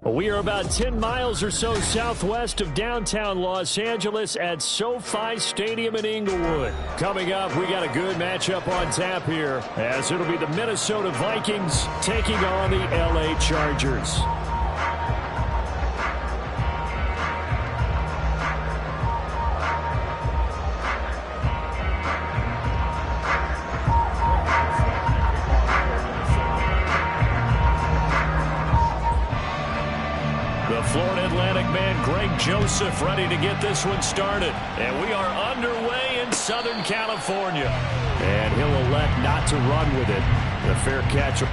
We are about 10 miles or so southwest of downtown Los Angeles at SoFi Stadium in Inglewood. Coming up, we got a good matchup on tap here, as it'll be the Minnesota Vikings taking on the LA Chargers. Florida Atlantic man Greg Joseph ready to get this one started. And we are underway in Southern California. And he'll elect not to run with it. The fair catch.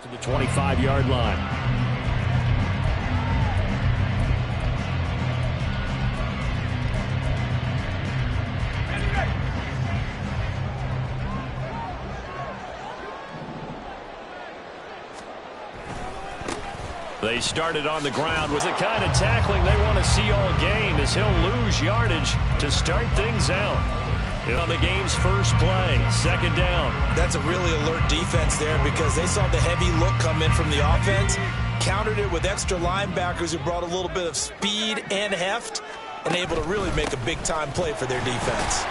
To the 25-yard line. They started on the ground with the kind of tackling they want to see all game, as he'll lose yardage to start things out. On the game's first play, second down. That's a really alert defense there, because they saw the heavy look come in from the offense, countered it with extra linebackers who brought a little bit of speed and heft, and able to really make a big-time play for their defense.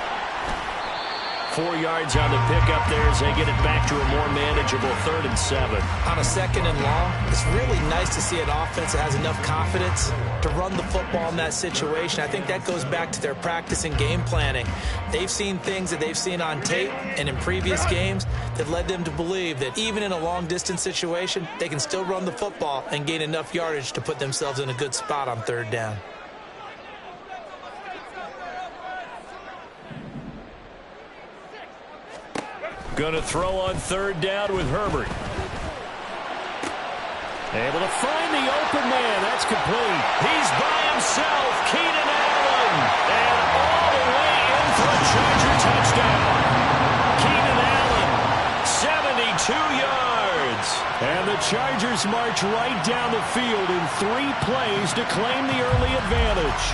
4 yards on the pickup there as they get it back to a more manageable 3rd and 7. On a 2nd and long, it's really nice to see an offense that has enough confidence to run the football in that situation. I think that goes back to their practice and game planning. They've seen things that they've seen on tape and in previous games that led them to believe that even in a long-distance situation, they can still run the football and gain enough yardage to put themselves in a good spot on 3rd down. Going to throw on 3rd down with Herbert. Able to find the open man. That's complete. He's by himself. Keenan Allen. And all the way in for a Charger touchdown. Keenan Allen, 72 yards. And the Chargers march right down the field in 3 plays to claim the early advantage.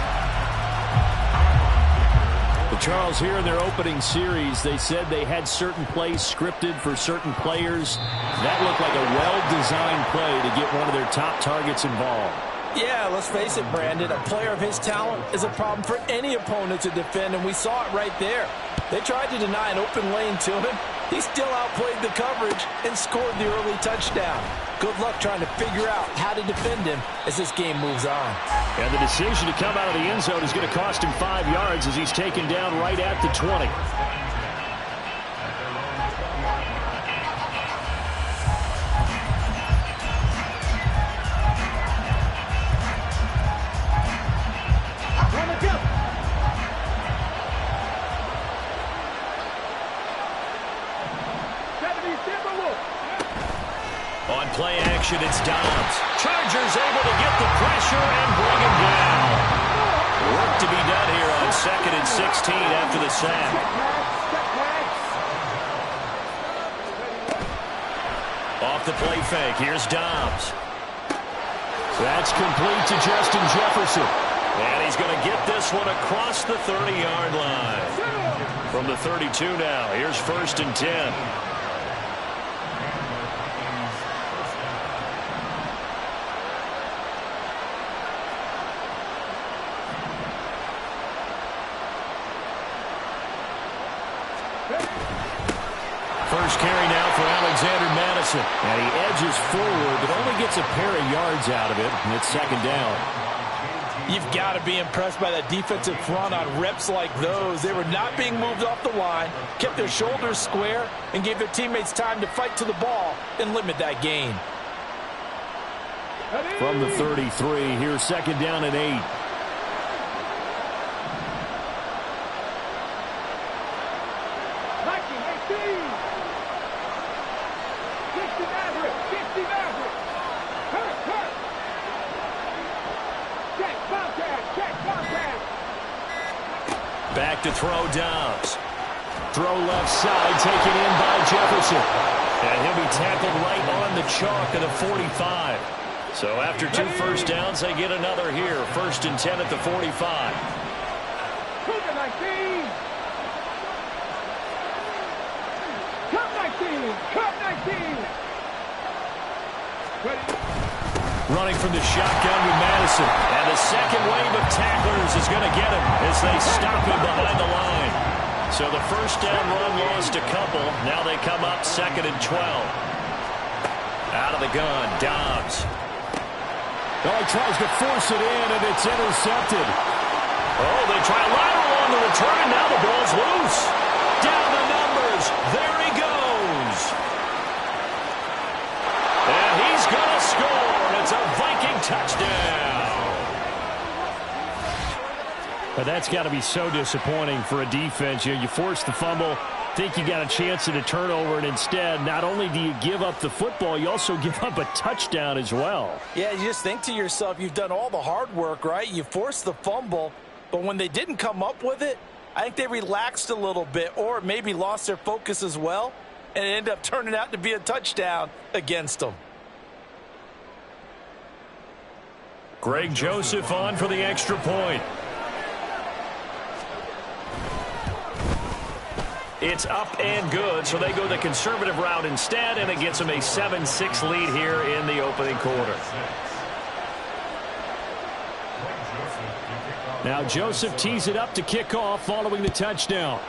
Charles, here in their opening series, they said they had certain plays scripted for certain players. That looked like a well-designed play to get one of their top targets involved. Yeah, let's face it, Brandon. A player of his talent is a problem for any opponent to defend, and we saw it right there. They tried to deny an open lane to him. He still outplayed the coverage and scored the early touchdown. Good luck trying to figure out how to defend him as this game moves on. And the decision to come out of the end zone is going to cost him 5 yards as he's taken down right at the 20. On play action, it's Dobbs. Chargers able to get the pressure and bring him down. Work to be done here on 2nd and 16 after the sack. Off the play fake, here's Dobbs. That's complete to Justin Jefferson. And he's going to get this one across the 30-yard line. From the 32 now, here's 1st and 10. First carry now for Alexander Madison. And he edges forward, but only gets a pair of yards out of it. And it's 2nd down. You've got to be impressed by that defensive front on reps like those. They were not being moved off the line, kept their shoulders square, and gave their teammates time to fight to the ball and limit that gain. From the 33, here's 2nd down and 8. Back to throw, Dobbs. Throw left side, taken in by Jefferson. And he'll be tackled right on the chalk of the 45. So after 2 first downs, they get another here. 1st and 10 at the 45. Running from the shotgun with Madison. And the second wave of tacklers is going to get him as they stop him behind the line. So the first down run lost a couple. Now they come up 2nd and 12. Out of the gun, Dobbs. Oh, he tries to force it in, and it's intercepted. Oh, they try a lateral on the return, and now the ball's loose. Down the numbers. There he goes. And he's going to score. It's a Viking touchdown. But that's got to be so disappointing for a defense. You force the fumble, think you got a chance at a turnover, and instead, not only do you give up the football, you also give up a touchdown as well. Yeah, you just think to yourself, you've done all the hard work, right? You forced the fumble, but when they didn't come up with it, I think they relaxed a little bit or maybe lost their focus as well, and it ended up turning out to be a touchdown against them. Greg Joseph on for the extra point. It's up and good, so they go the conservative route instead, and it gets them a 7-6 lead here in the opening quarter. Now Joseph tees it up to kick off following the touchdown.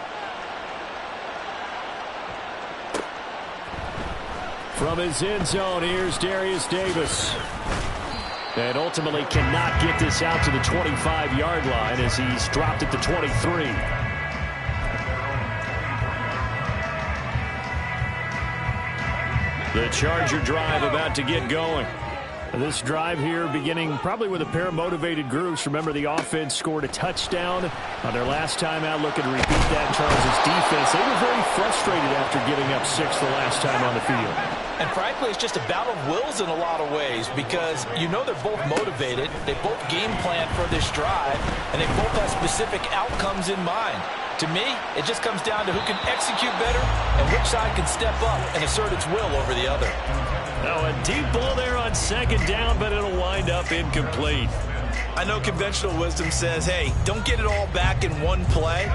From his end zone, here's Darius Davis. And ultimately cannot get this out to the 25-yard line as he's dropped at the 23. The Charger drive about to get going. This drive here beginning probably with a pair of motivated groups. Remember, the offense scored a touchdown on their last time out. Looking to repeat that. Charles' defense, they were very frustrated after giving up 6 the last time on the field. And frankly, it's just a battle of wills in a lot of ways because you know they're both motivated. They both game plan for this drive, and they both have specific outcomes in mind. To me, it just comes down to who can execute better and which side can step up and assert its will over the other. Now a deep ball there on 2nd down, but it'll wind up incomplete. I know conventional wisdom says, hey, don't get it all back in one play.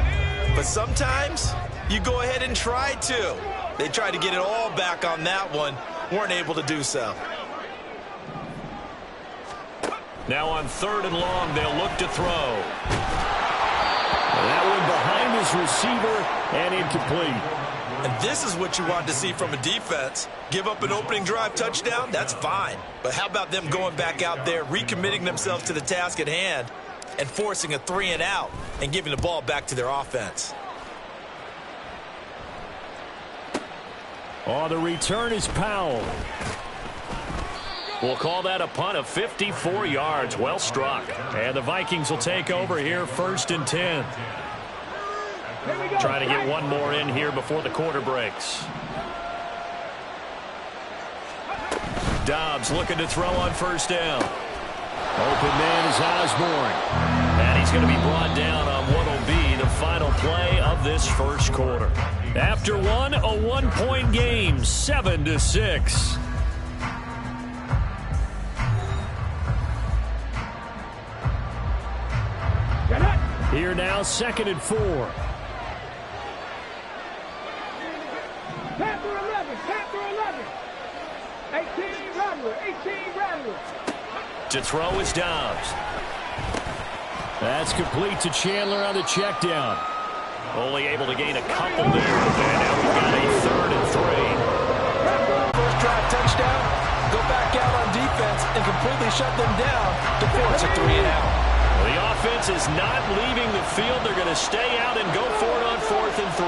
But sometimes you go ahead and try to. They tried to get it all back on that one. Weren't able to do so. Now on 3rd and long, they'll look to throw. That one behind his receiver and incomplete. And this is what you want to see from a defense. Give up an opening drive touchdown, that's fine. But how about them going back out there, recommitting themselves to the task at hand, and forcing a 3 and out and giving the ball back to their offense. On the return is Powell. We'll call that a punt of 54 yards. Well struck. And the Vikings will take over here 1st and 10. Trying to get one more in here before the quarter breaks. Dobbs looking to throw on 1st down. Open man is Osborne. And he's going to be brought down on what will be the final play of this 1st quarter. After one, a 1-point game, 7-6. Here now, 2nd and 4. Panther 11, Panther 11. 18 Rattler, 18 Rattler. To throw is Dobbs. That's complete to Chandler on the check down. Only able to gain a couple there. And now we've got a 3rd and 3. First drive touchdown, go back out on defense and completely shut them down to force a 3 and out. Well, the offense is not leaving the field. They're going to stay out and go for it on 4th and 3.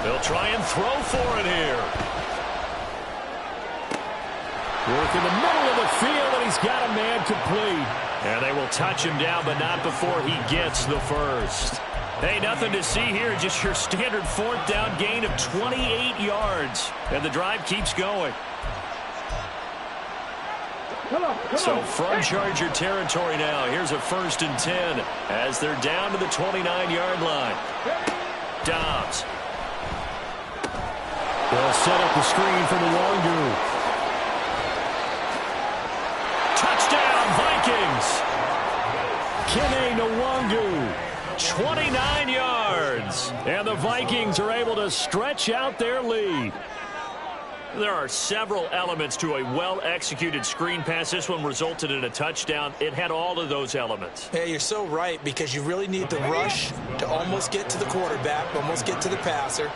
They'll try and throw for it here. Work in the middle of the field, and he's got a man complete. And they will touch him down, but not before he gets the first. Hey, nothing to see here. Just your standard 4th down gain of 28 yards. And the drive keeps going. So from Charger territory now, here's a 1st and 10 as they're down to the 29-yard line. Dobbs. They'll set up the screen for the Longu. Touchdown, Vikings. Kene Nwangu, 29 yards. And the Vikings are able to stretch out their lead. There are several elements to a well-executed screen pass. This one resulted in a touchdown. It had all of those elements. Yeah, you're so right, because you really need the rush to almost get to the quarterback, almost get to the passer.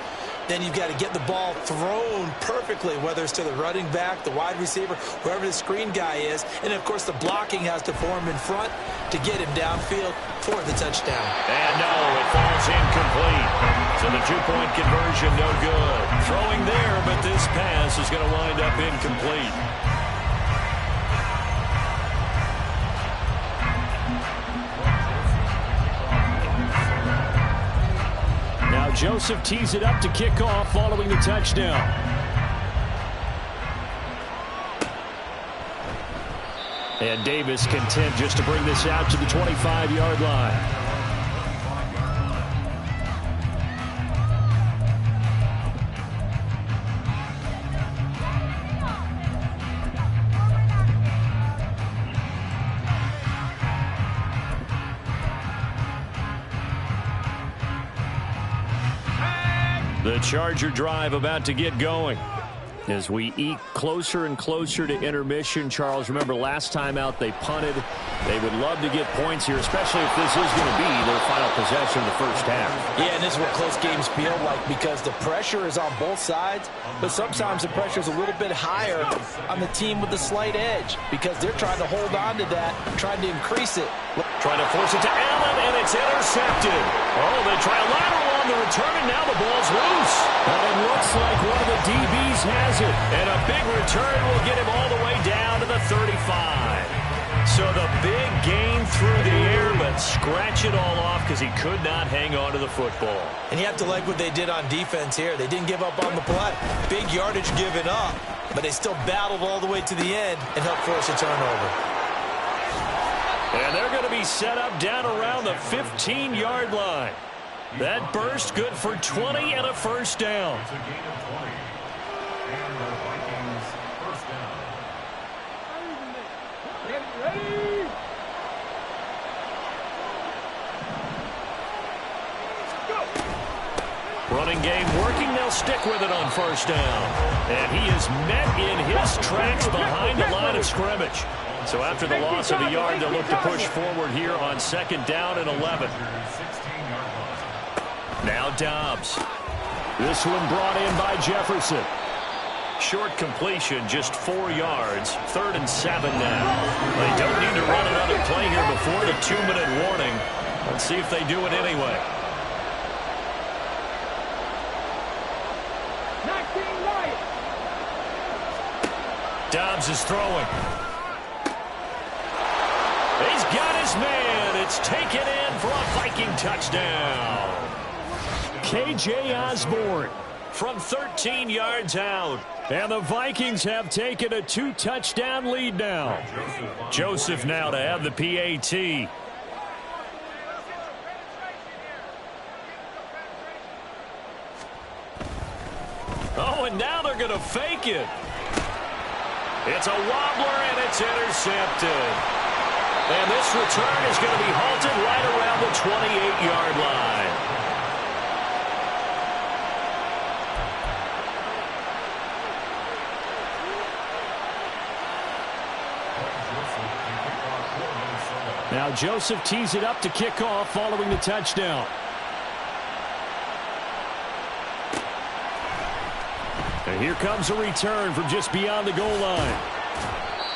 Then you've got to get the ball thrown perfectly, whether it's to the running back, the wide receiver, whoever the screen guy is. And, of course, the blocking has to form in front to get him downfield for the touchdown. And no, it falls incomplete. So the 2-point conversion no good. Throwing there, but this pass is going to wind up incomplete. Now Joseph tees it up to kick off following the touchdown. And Davis content just to bring this out to the 25-yard line. The Charger drive about to get going. As we eke closer and closer to intermission, Charles, remember last time out they punted. They would love to get points here, especially if this is going to be their final possession of the first half. Yeah, and this is what close games feel like, because the pressure is on both sides, but sometimes the pressure is a little bit higher on the team with the slight edge, because they're trying to hold on to that, trying to increase it. Trying to force it to Allen, and it's intercepted. Oh, they try a lateral on the return, and now the ball's loose. And it looks like one of the DBs has it. And a big return will get him all the way down to the 35. So the big gain through the air, but scratch it all off because he could not hang on to the football. And you have to like what they did on defense here. They didn't give up on the play. Big yardage given up, but they still battled all the way to the end and helped force a turnover. And they're going to be set up down around the 15-yard line. That burst good for 20 and a first down. Running game working. They'll stick with it on first down. And he is met in his tracks behind the line of scrimmage. So after the loss of a yard, they'll look to push forward here on 2nd down and 11. Now Dobbs. This one brought in by Jefferson. Short completion, just 4 yards. 3rd and 7 now. They don't need to run another play here before the 2-minute warning. Let's see if they do it anyway. Dobbs is throwing. He's got his man. It's taken in for a Viking touchdown. K.J. Osborne from 13 yards out. And the Vikings have taken a 2-touchdown lead now. Joseph now to have the PAT. Oh, and now they're going to fake it. It's a wobbler, and it's intercepted. And this return is going to be halted right around the 28-yard line. Now Joseph tees it up to kick off following the touchdown. And here comes a return from just beyond the goal line.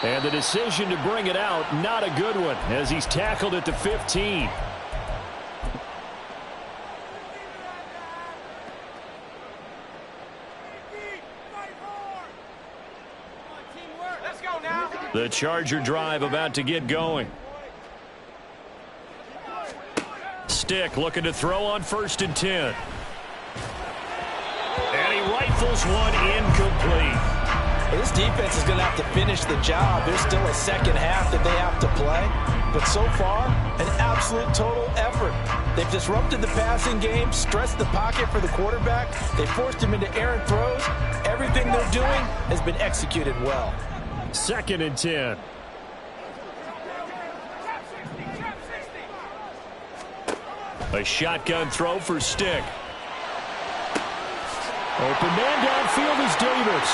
And the decision to bring it out, not a good one, as he's tackled at the 15. The Charger drive about to get going. Stick looking to throw on 1st and 10. And he rifles one incomplete. Well, this defense is going to have to finish the job. There's still a second half that they have to play. But so far, an absolute total effort. They've disrupted the passing game, stressed the pocket for the quarterback. They forced him into errant throws. Everything they're doing has been executed well. 2nd and 10. A shotgun throw for Stick. Open man downfield is Davis.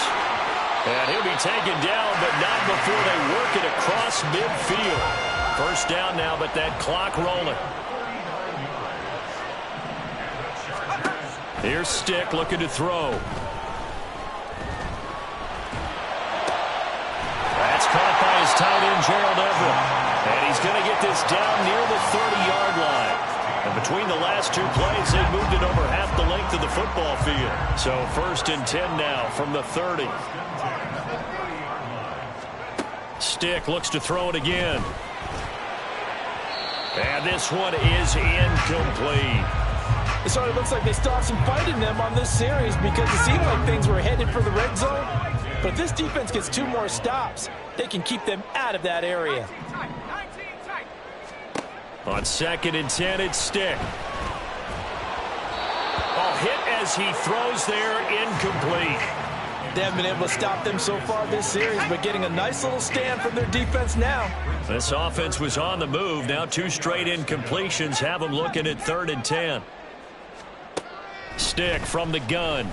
And he'll be taken down, but not before they work it across midfield. 1st down now, but that clock rolling. Here's Stick looking to throw. That's caught by his tight end, Gerald Everett. And he's going to get this down near the 30-yard line. And between the last 2 plays, they moved it over half the length of the football field. So 1st and 10 now from the 30. Stick looks to throw it again. And this one is incomplete. It sort of looks like they still have some fight in them on this series because it seemed like things were headed for the red zone. But if this defense gets 2 more stops, they can keep them out of that area. On 2nd and 10, it's Stick. Oh, hit as he throws there, incomplete. They haven't been able to stop them so far this series, but getting a nice little stand from their defense now. This offense was on the move. Now 2 straight incompletions have them looking at 3rd and 10. Stick from the gun.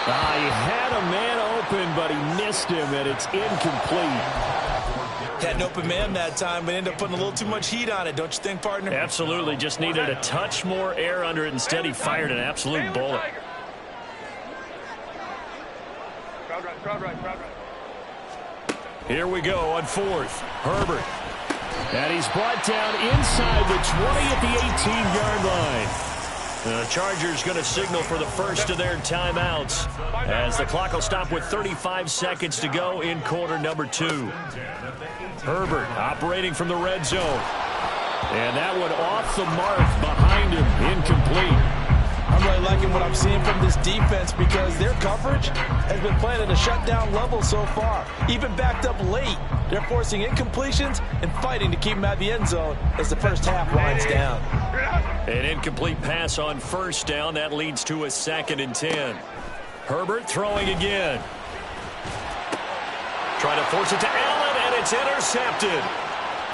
He had a man open, but he missed him, and it's incomplete. Had an open man that time, but ended up putting a little too much heat on it, don't you think, partner? Absolutely. Just needed a touch more air under it. Instead, he fired an absolute bullet. Here we go on 4th. Herbert. And he's brought down inside the 20 at the 18-yard line. The Chargers going to signal for the first of their timeouts as the clock will stop with 35 seconds to go in quarter number 2. Herbert operating from the red zone. And that one off the mark behind him, incomplete. I'm really liking what I'm seeing from this defense because their coverage has been playing at a shutdown level so far. Even backed up late, they're forcing incompletions and fighting to keep them out of the end zone as the first half winds down. An incomplete pass on 1st down. That leads to a 2nd and 10. Herbert throwing again. Trying to force it to Allen, and it's intercepted.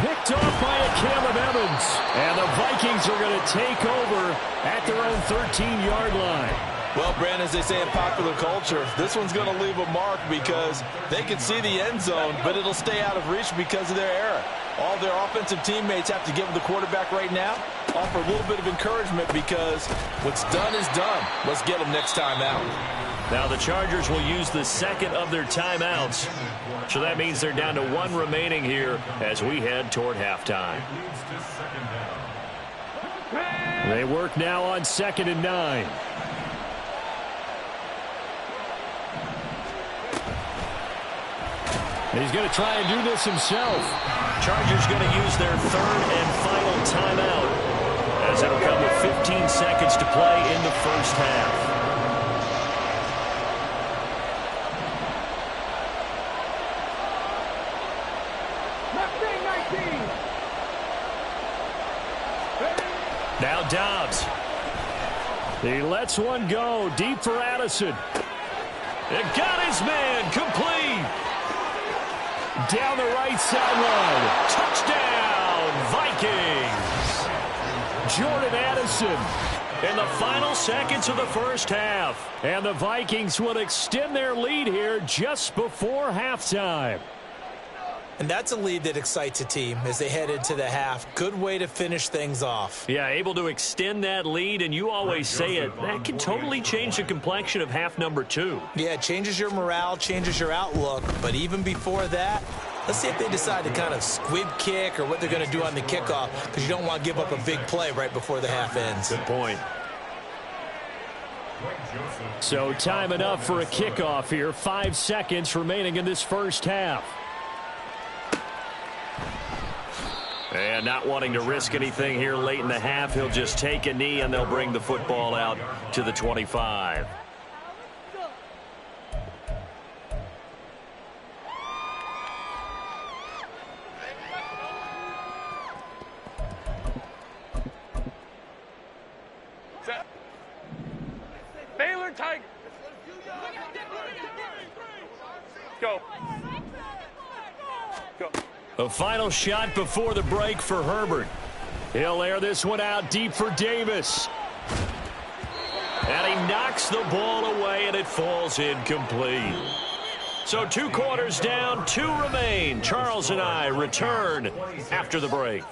picked off by a Caleb Evans. And the Vikings are going to take over at their own 13-yard line. Well, Brandon, as they say in popular culture, this one's going to leave a mark because they can see the end zone, but it'll stay out of reach because of their error. All their offensive teammates have to give the quarterback right now, offer a little bit of encouragement because what's done is done. Let's get them next time out. Now the Chargers will use the second of their timeouts. So that means they're down to one remaining here as we head toward halftime. They work now on 2nd and 9. He's going to try and do this himself. Chargers going to use their third and final timeout as it'll come with 15 seconds to play in the first half. Now Dobbs. He lets one go deep for Addison. It got his man complete. Down the right sideline. Touchdown, Vikings. Jordan Addison in the final seconds of the first half. And the Vikings will extend their lead here just before halftime. And that's a lead that excites a team as they head into the half. Good way to finish things off. Yeah, able to extend that lead, and you always say it, that can totally change the complexion of half number 2. Yeah, it changes your morale, changes your outlook. But even before that, let's see if they decide to kind of squib kick or what they're going to do on the kickoff, because you don't want to give up a big play right before the half ends. Good point. So time enough for a kickoff here. 5 seconds remaining in this first half. And not wanting to risk anything here late in the half, he'll just take a knee and they'll bring the football out to the 25. Baylor Tigers. Go. Go. A final shot before the break for Herbert. He'll air this one out deep for Davis. And he knocks the ball away, and it falls incomplete. So 2 quarters down, 2 remain. Charles and I return after the break.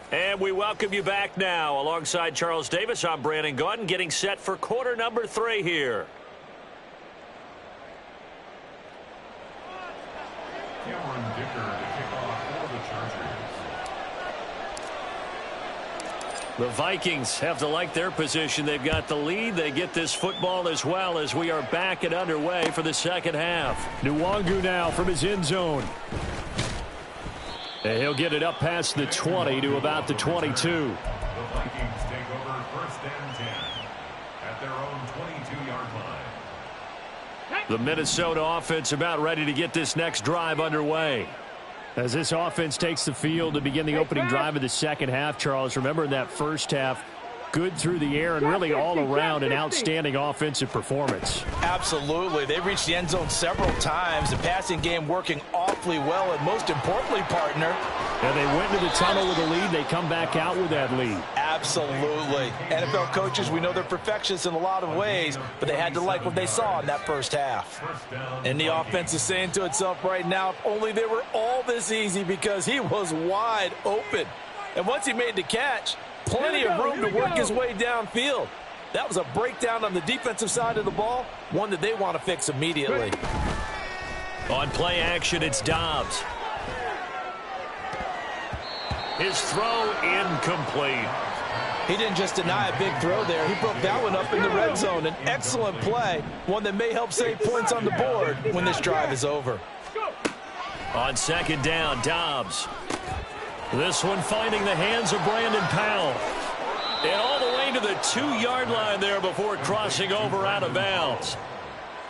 And we welcome you back now. Alongside Charles Davis, I'm Brandon Gaudin, getting set for quarter number 3 here. The Vikings have to like their position. They've got the lead. They get this football as well as we are back and underway for the second half. Nwangu now from his end zone. And he'll get it up past the 20 to about the 22. The Vikings take over 1st and 10 at their own 22-yard line. The Minnesota offense about ready to get this next drive underway. As this offense takes the field to begin the opening drive of the second half, Charles, remember in that first half, good through the air and really all around an outstanding offensive performance. Absolutely. They reached the end zone several times. The passing game working awfully well, and most importantly, partner. And they went into the tunnel with a lead. They come back out with that lead. Absolutely. NFL coaches, we know they're perfectionists in a lot of ways, but they had to like what they saw in that first half. And the offense is saying to itself right now, if only they were all this easy, because he was wide open. And once he made the catch, plenty of room to work his way downfield. That was a breakdown on the defensive side of the ball, one that they want to fix immediately. On play action, it's Dobbs. His throw incomplete. He didn't just deny a big throw there. He broke that one up in the red zone. An excellent play, one that may help save points on the board when this drive is over. On second down, Dobbs. This one finding the hands of Brandon Powell. And all the way to the 2-yard line there before crossing over out of bounds.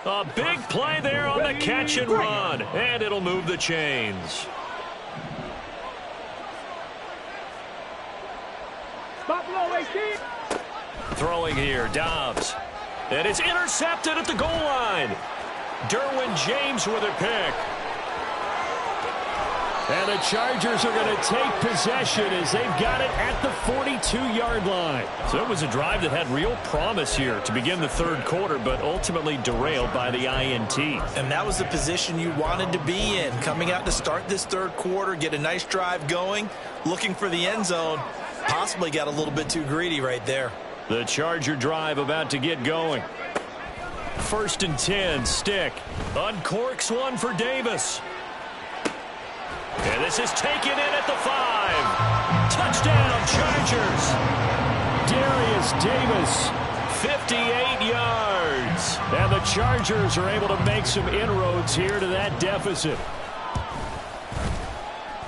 A big play there on the catch and run. And it'll move the chains. Buffalo 18. Throwing here, Dobbs. And it's intercepted at the goal line. Derwin James with a pick. And the Chargers are going to take possession as they've got it at the 42-yard line. So it was a drive that had real promise here to begin the third quarter, but ultimately derailed by the INT. And that was the position you wanted to be in. Coming out to start this third quarter, get a nice drive going, looking for the end zone. Possibly got a little bit too greedy right there. The Charger drive about to get going. 1st and 10, Stick. Uncorks one for Davis. And this is taken in at the 5. Touchdown, Chargers. Darius Davis, 58 yards. And the Chargers are able to make some inroads here to that deficit.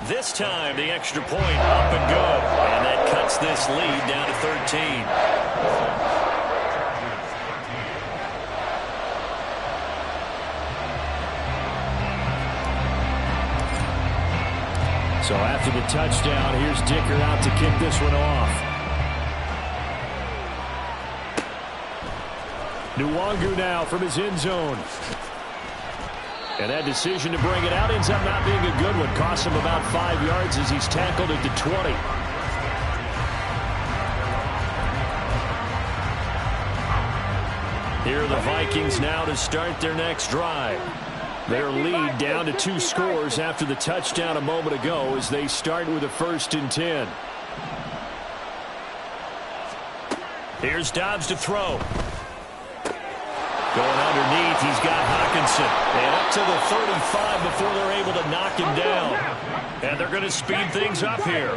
This time, the extra point up and good. And that cuts this lead down to 13. So after the touchdown, here's Dicker out to kick this one off. Nwangu now from his end zone. And that decision to bring it out ends up not being a good one. Costs him about 5 yards as he's tackled at the 20. Here are the Vikings now to start their next drive. Their lead down to 2 scores after the touchdown a moment ago as they start with a 1st and 10. Here's Dobbs to throw. Going underneath, he's got Hawkinson. And up to the 35 before they're able to knock him down. And they're going to speed things up here.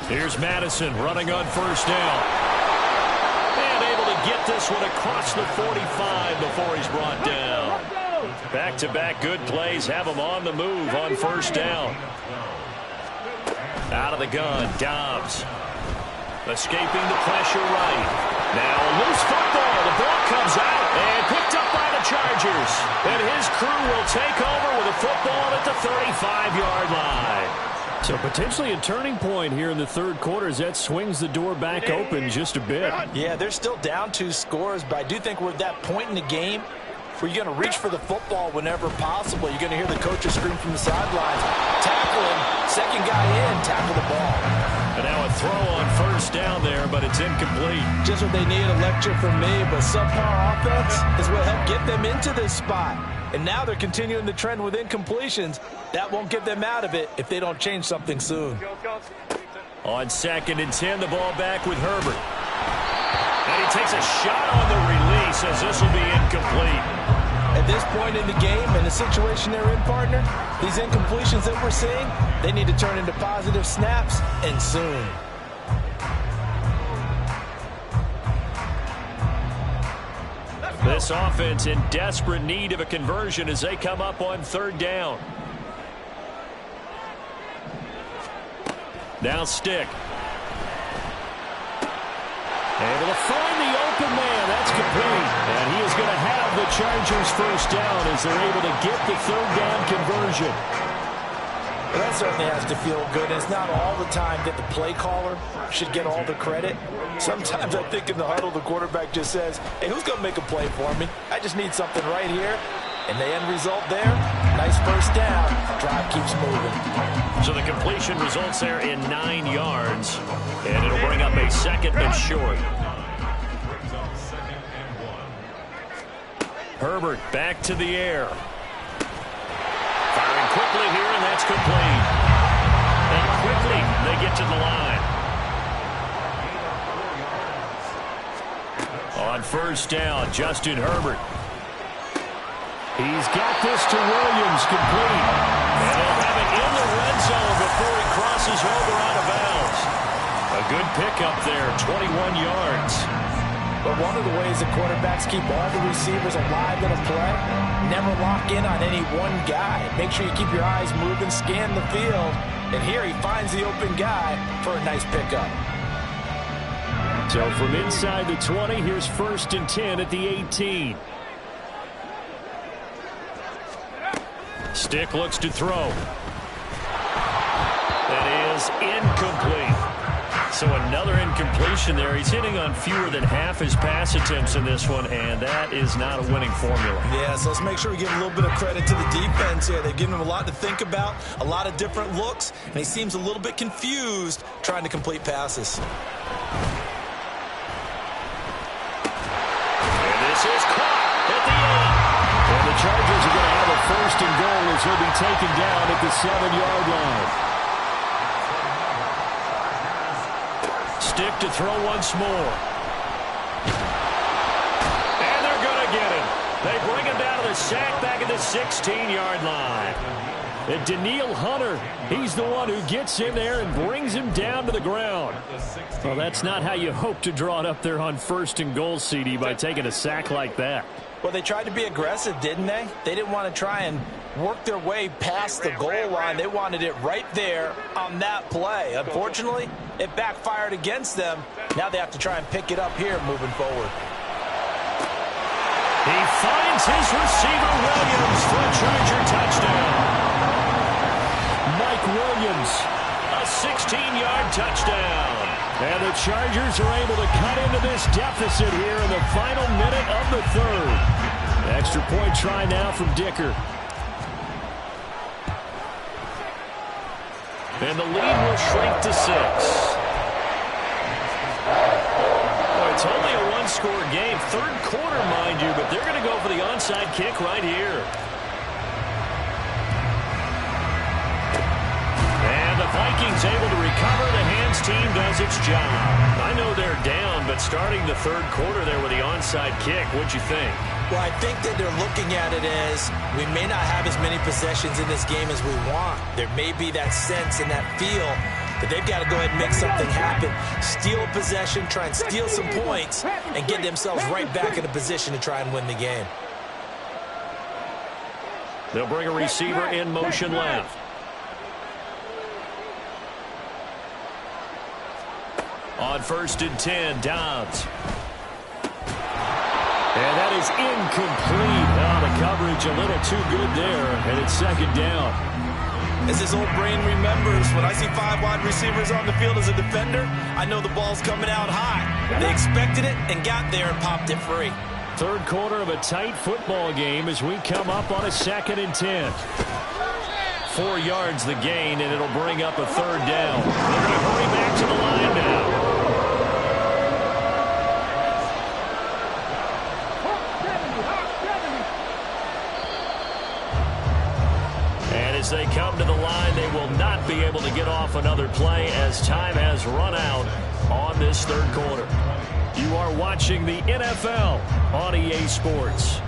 Here's Madison running on 1st down. And able to get this one across the 45 before he's brought down. Back-to-back good plays have him on the move on 1st down. Out of the gun, Dobbs. Escaping the pressure right. Now a loose football. The ball comes out and picked up by the Chargers. And his crew will take over with a football at the 35-yard line. So potentially a turning point here in the third quarter as that swings the door back open just a bit. Yeah, they're still down 2 scores, but I do think we're at that point in the game where you're going to reach for the football whenever possible. You're going to hear the coaches scream from the sidelines. Tackle him. Second guy in. Tackle the ball. And now a throw on 1st down there, but it's incomplete. Just what they need, a lecture from me, but subpar offense is what helped get them into this spot. And now they're continuing the trend with incompletions. That won't get them out of it if they don't change something soon. On 2nd and 10, the ball back with Herbert. And he takes a shot on the release as this will be incomplete. At this point in the game and the situation they're in, partner, these incompletions that we're seeing, they need to turn into positive snaps, and soon. This offense in desperate need of a conversion as they come up on 3rd down. Now Stick. Able to find the open man. That's complete. And he is going to have the Chargers 1st down as they're able to get the 3rd down conversion. Well, that certainly has to feel good. And it's not all the time that the play caller should get all the credit. Sometimes I think in the huddle, the quarterback just says, hey, who's going to make a play for me? I just need something right here. And the end result there, nice 1st down. Drive keeps moving. So the completion results there in 9 yards. And it'll bring up a 2nd and short. Herbert back to the air. Firing quickly here, and that's complete. And quickly they get to the line. On 1st down, Justin Herbert. He's got this to Williams, complete. And they'll have it in the red zone before he crosses over out of bounds. A good pickup there, 21 yards. But one of the ways the quarterbacks keep all the receivers alive in a play, never lock in on any one guy. Make sure you keep your eyes moving, scan the field. And here he finds the open guy for a nice pickup. So from inside the 20, here's 1st and 10 at the 18. Stick looks to throw. That is incomplete. So another incompletion there. He's hitting on fewer than half his pass attempts in this one, and that is not a winning formula. Yeah, so let's make sure we give a little bit of credit to the defense here. They've given him a lot to think about, a lot of different looks, and he seems a little bit confused trying to complete passes. And this is caught at the 8. And the Chargers are going to have a 1st and goal as he'll be taken down at the 7-yard line. Stick to throw once more. And they're going to get him. They bring him down to the sack back at the 16-yard line. And Danielle Hunter, he's the one who gets in there and brings him down to the ground. Well, that's not how you hope to draw it up there on 1st and goal, CD, by taking a sack like that. Well, they tried to be aggressive, didn't they? They didn't want to try and work their way past the goal line. They wanted it right there on that play. Unfortunately, it backfired against them. Now they have to try and pick it up here moving forward. He finds his receiver, Williams, for a Charger touchdown. Mike Williams, a 16-yard touchdown. And the Chargers are able to cut into this deficit here in the final minute of the 3rd. Extra point try now from Dicker. And the lead will shrink to 6. Well, it's only a one-score game. 3rd quarter, mind you, but they're going to go for the onside kick right here. And the Vikings able to recover. The hands team does its job. I know they're down, but starting the 3rd quarter there with the onside kick, what'd you think? Well, I think that they're looking at it as we may not have as many possessions in this game as we want. There may be that sense and that feel that they've got to go ahead and make something happen. Steal a possession, try and steal some points, and get themselves right back in a position to try and win the game. They'll bring a receiver in motion left. On 1st and 10, Dobbs. And that is incomplete. Oh, the coverage a little too good there, and it's 2nd down. As his old brain remembers, when I see 5 wide receivers on the field as a defender, I know the ball's coming out high. They expected it and got there and popped it free. 3rd quarter of a tight football game as we come up on a 2nd and 10. 4 yards the gain, and it'll bring up a 3rd down. They're going to hurry back to the line now. As they come to the line, they will not be able to get off another play as time has run out on this 3rd quarter. You are watching the NFL on EA Sports.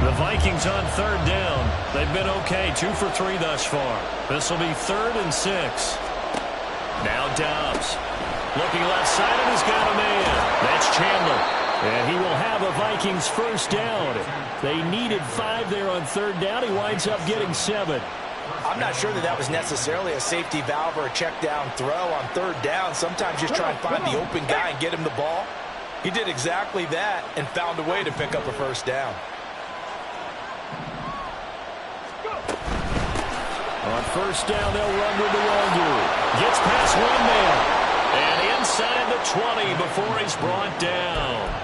The Vikings on 3rd down. They've been okay, 2 for 3 thus far. This will be 3rd and 6. Now Dobbs, looking left side, and he's got a man. That's Chandler. And he will have a Vikings 1st down. They needed 5 there on 3rd down. He winds up getting 7. I'm not sure that was necessarily a safety valve or a check down throw on 3rd down. Sometimes just try and find the open guy and get him the ball. He did exactly that and found a way to pick up a 1st down. On 1st down, they'll run with the Wongu. Gets past 1 man. And inside the 20 before he's brought down.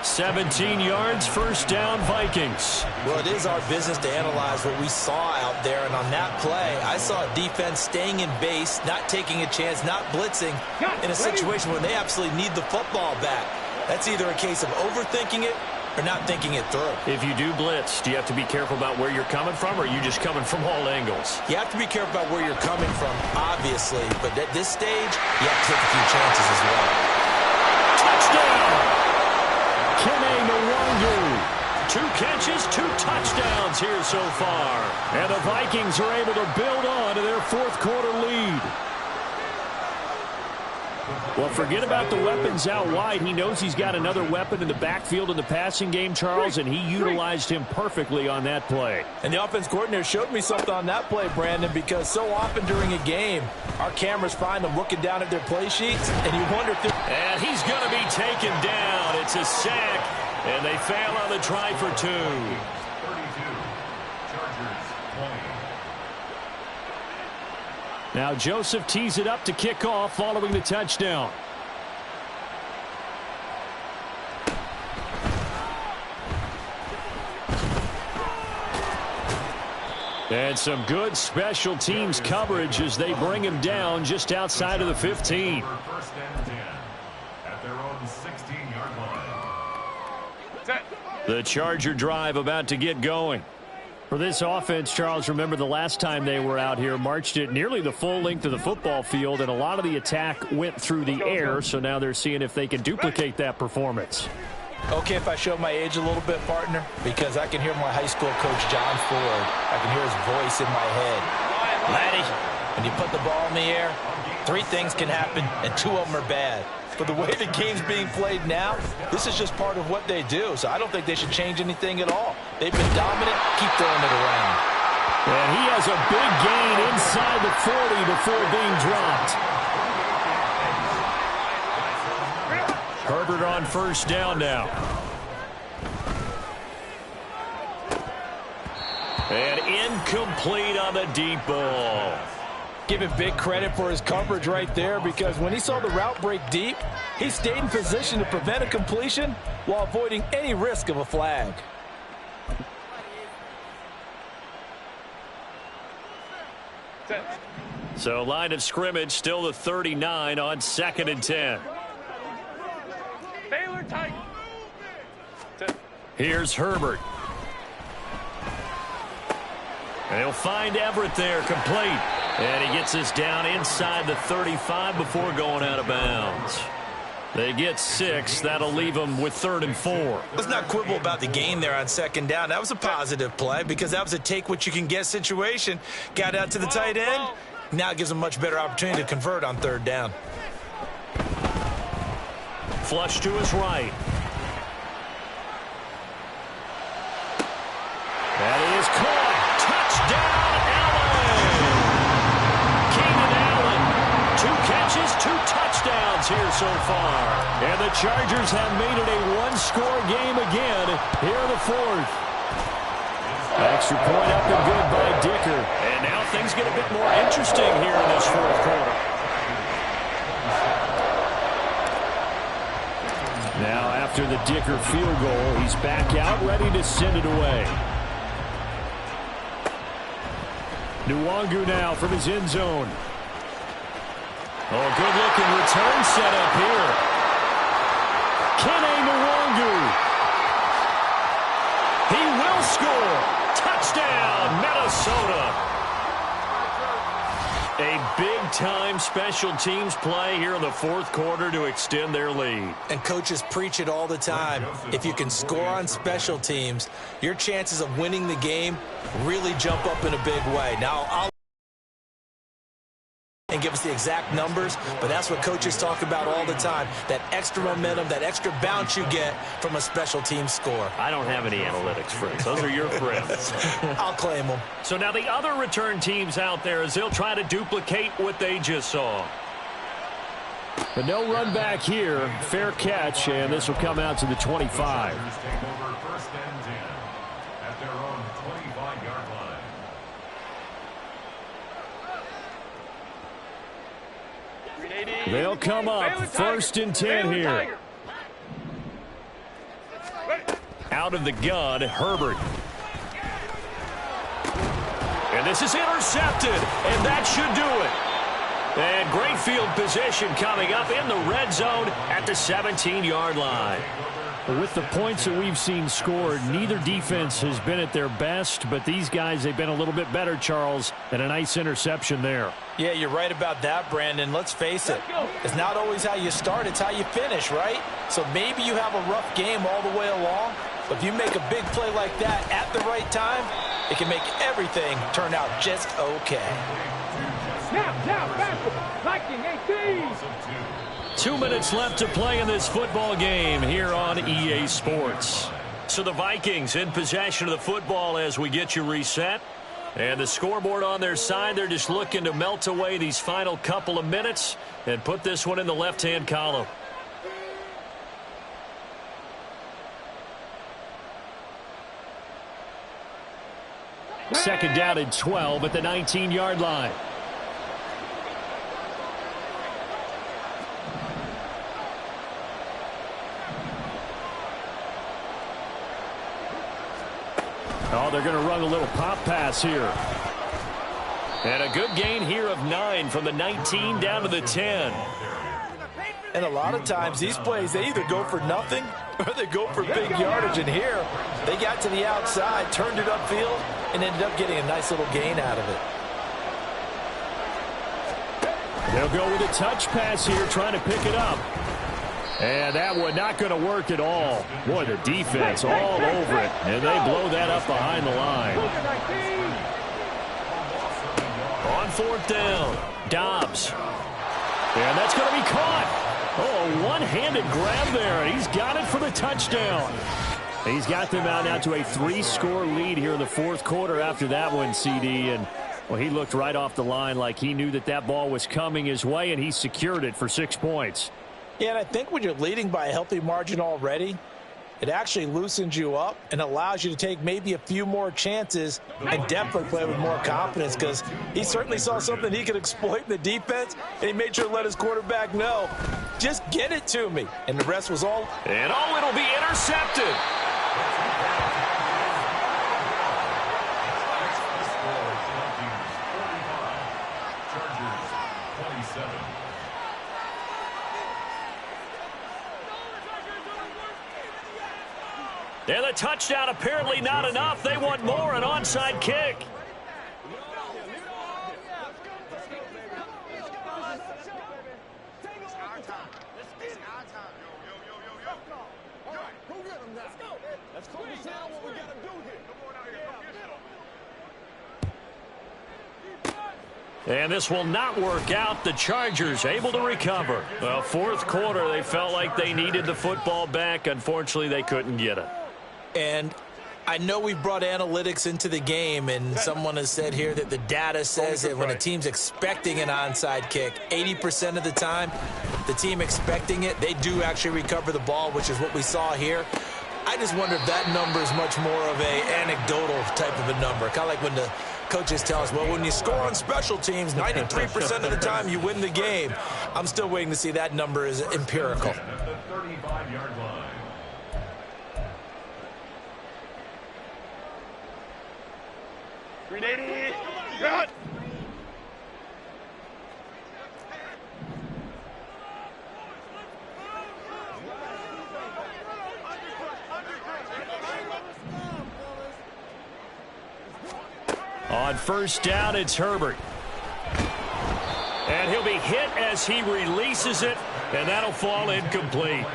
17 yards, 1st down, Vikings. Well, it is our business to analyze what we saw out there. And on that play, I saw a defense staying in base, not taking a chance, not blitzing in a situation where they absolutely need the football back. That's either a case of overthinking it or not thinking it through. If you do blitz, do you have to be careful about where you're coming from, or are you just coming from all angles? You have to be careful about where you're coming from, obviously. But at this stage, you have to take a few chances as well. Touchdown! Kene Nwangu. 2 catches, 2 touchdowns here so far. And the Vikings are able to build on to their 4th quarter lead. Well, forget about the weapons out wide. He knows he's got another weapon in the backfield in the passing game, Charles, and he utilized him perfectly on that play. And the offense coordinator showed me something on that play, Brandon, because so often during a game, our cameras find them looking down at their play sheets, and you wonder if they're... And he's going to be taken down at gets a sack, and they fail on the try for 2. 32. Chargers 20. Now Joseph tees it up to kick off following the touchdown. And some good special teams coverage as they bring him down just outside of the 15. First and 10 at their own 16-yard line. The Charger drive about to get going. For this offense, Charles, remember the last time they were out here, marched it nearly the full length of the football field, and a lot of the attack went through the air, so now they're seeing if they can duplicate that performance. Okay, if I show my age a little bit, partner, because I can hear my high school coach, John Ford. I can hear his voice in my head. Laddie, when you put the ball in the air, 3 things can happen, and 2 of them are bad. But the way the game's being played now, this is just part of what they do, so I don't think they should change anything at all. They've been dominant. Keep throwing it around. And he has a big gain inside the 40 before being dropped. Herbert on first down now. And incomplete on the deep ball. Give him big credit for his coverage right there, because when he saw the route break deep, he stayed in position to prevent a completion while avoiding any risk of a flag. So line of scrimmage still the 39 on 2nd and 10. Here's Herbert. And he'll find Everett there, complete. And he gets this down inside the 35 before going out of bounds. They get 6. That'll leave them with 3rd and 4. Let's not quibble about the gain there on 2nd down. That was a positive play because that was a take-what-you-can-get situation. Got out to the tight end. Now it gives them a much better opportunity to convert on 3rd down. Flush to his right. That is caught. Touchdown, Allen! Keenan Allen. 2 catches, 2 touchdowns here so far. And the Chargers have made it a 1-score game again here in the 4th. Extra point up and good by Dicker. And now things get a bit more interesting here in this 4th quarter. Now after the Dicker field goal, he's back out ready to send it away. Nwangu now from his end zone. Oh, good-looking return set up here. Kene Nwangu. He will score. Touchdown, Minnesota. A big-time special teams play here in the 4th quarter to extend their lead. And coaches preach it all the time. If you can score on special teams, your chances of winning the game really jump up in a big way. Now, I'll and give us the exact numbers, but that's what coaches talk about all the time, that extra momentum, that extra bounce you get from a special team score. I don't have any analytics friends. Those are your friends. I'll claim them. So now the other return teams out there as they'll try to duplicate what they just saw. But no run back here. Fair catch, and this will come out to the 25. Take over 1st and 10 at their own 25-yard line. They'll come up 1st and 10 here. Out of the gun, Herbert. And this is intercepted, and that should do it. And great field position coming up in the red zone at the 17-yard line. With the points that we've seen scored, neither defense has been at their best, but these guys, they've been a little bit better, Charles, and a nice interception there. Yeah, you're right about that, Brandon. Let's face it. It's not always how you start, it's how you finish, right? So maybe you have a rough game all the way along, but if you make a big play like that at the right time, it can make everything turn out just okay. Now, basketball. Viking 18. 2 minutes left to play in this football game here on EA Sports. So the Vikings in possession of the football as we get you reset. And the scoreboard on their side, they're just looking to melt away these final couple of minutes and put this one in the left-hand column. Second down and 12 at the 19-yard line. Oh, they're going to run a little pop pass here. And a good gain here of 9 from the 19 down to the 10. And a lot of times these plays, they either go for nothing or they go for big yardage. And here, they got to the outside, turned it upfield, and ended up getting a nice little gain out of it. They'll go with a touch pass here, trying to pick it up. And that one not going to work at all. Boy, the defense all over it. And they blow that up behind the line. On fourth down, Dobbs. And that's going to be caught. Oh, a one-handed grab there. He's got it for the touchdown. He's got them out now to a 3-score lead here in the fourth quarter after that one, CD. And, well, he looked right off the line like he knew that that ball was coming his way, and he secured it for 6 points. Yeah, and I think when you're leading by a healthy margin already, it actually loosens you up and allows you to take maybe a few more chances and definitely play with more confidence, because he certainly saw something he could exploit in the defense, and he made sure to let his quarterback know, just get it to me. And the rest was all. And oh, it'll be intercepted. And the touchdown apparently not enough. They want more, an onside kick. And this will not work out. The Chargers able to recover. Well, fourth quarter, they felt like they needed the football back. Unfortunately, they couldn't get it. And I know we brought analytics into the game, and someone has said here that the data says that when a team's expecting an onside kick, 80% of the time, the team expecting it, they do actually recover the ball, which is what we saw here. I just wonder if that number is much more of a anecdotal type of a number. Kind of like when the coaches tell us, well, when you score on special teams, 93% of the time you win the game. I'm still waiting to see that number is empirical. At the 35-yard line. On first down, it's Herbert. And he'll be hit as he releases it, and that'll fall incomplete.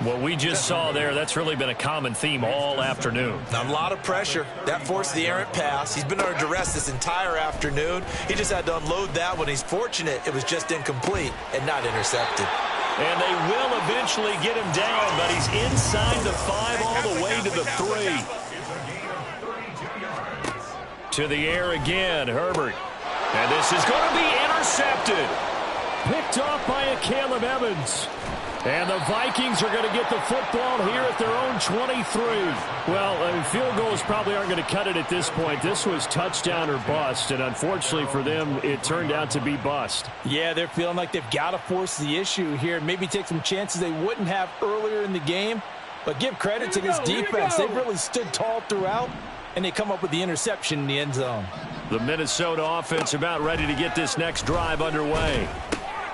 What we just saw there, that's really been a common theme all afternoon. A lot of pressure. That forced the errant pass. He's been under duress this entire afternoon. He just had to unload that one. He's fortunate it was just incomplete and not intercepted. And they will eventually get him down, but he's inside the 5 all the way to the 3. To the air again, Herbert. And this is going to be intercepted. Picked off by a Caleb Evans. And the Vikings are going to get the football here at their own 23. Well, field goals probably aren't going to cut it at this point. This was touchdown or bust, and unfortunately for them, it turned out to be bust. Yeah, they're feeling like they've got to force the issue here, maybe take some chances they wouldn't have earlier in the game. But give credit to this defense. They've really stood tall throughout, and they come up with the interception in the end zone. The Minnesota offense about ready to get this next drive underway.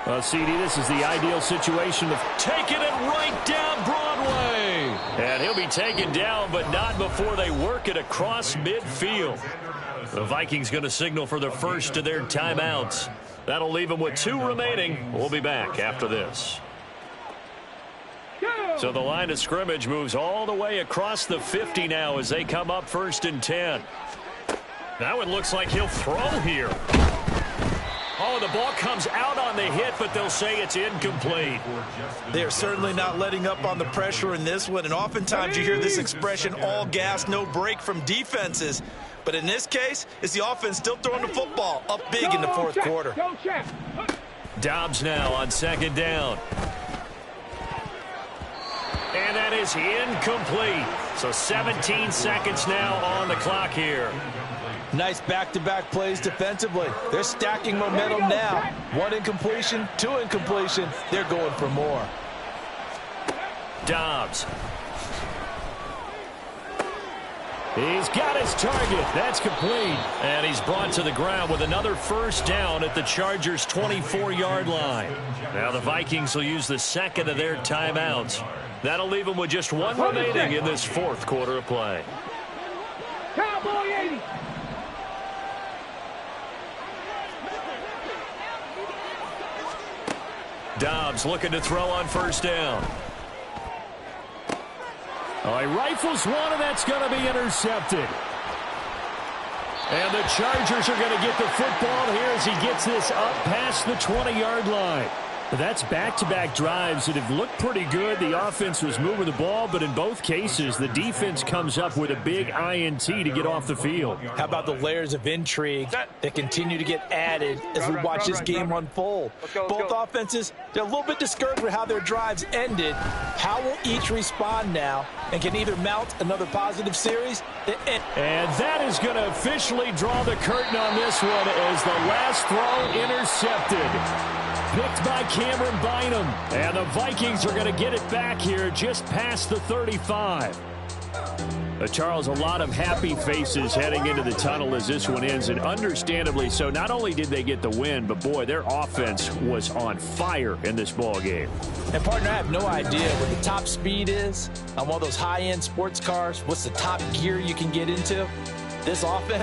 Well, CD, this is the ideal situation of taking it right down Broadway. And he'll be taken down, but not before they work it across midfield. The Vikings going to signal for the first of their timeouts. That'll leave them with 2 remaining. We'll be back after this. So the line of scrimmage moves all the way across the 50 now as they come up 1st and 10. That one looks like he'll throw here. Oh, the ball comes out on the hit, but they'll say it's incomplete. They're certainly not letting up on the pressure in this one, and oftentimes you hear this expression, all gas, no break from defenses. But in this case, it's the offense still throwing the football up big in the fourth quarter. Dobbs now on 2nd down. And that is incomplete. So 17 seconds now on the clock here. Nice back-to-back plays defensively. They're stacking momentum now. 1 incompletion, 2 incompletion. They're going for more. Dobbs. He's got his target. That's complete. And he's brought to the ground with another first down at the Chargers' 24-yard line. Now the Vikings will use the second of their timeouts. That'll leave them with just 1 remaining in this 4th quarter of play. Cowboy 80. Dobbs looking to throw on first down. Oh, he rifles one, and that's going to be intercepted. And the Chargers are going to get the football here as he gets this up past the 20-yard line. But that's back-to-back drives that have looked pretty good. The offense was moving the ball, but in both cases, the defense comes up with a big INT to get off the field. How about the layers of intrigue that continue to get added as we watch this game unfold? Both offenses, they're a little bit discouraged with how their drives ended. How will each respond now and can either mount another positive series? And that is going to officially draw the curtain on this one as the last throw intercepted. Picked by Cameron Bynum. And the Vikings are going to get it back here just past the 35. Charles, a lot of happy faces heading into the tunnel as this one ends, and understandably so. Not only did they get the win, but, boy, their offense was on fire in this ball game. And, partner, I have no idea what the top speed is on one of those high-end sports cars. What's the top gear you can get into? This offense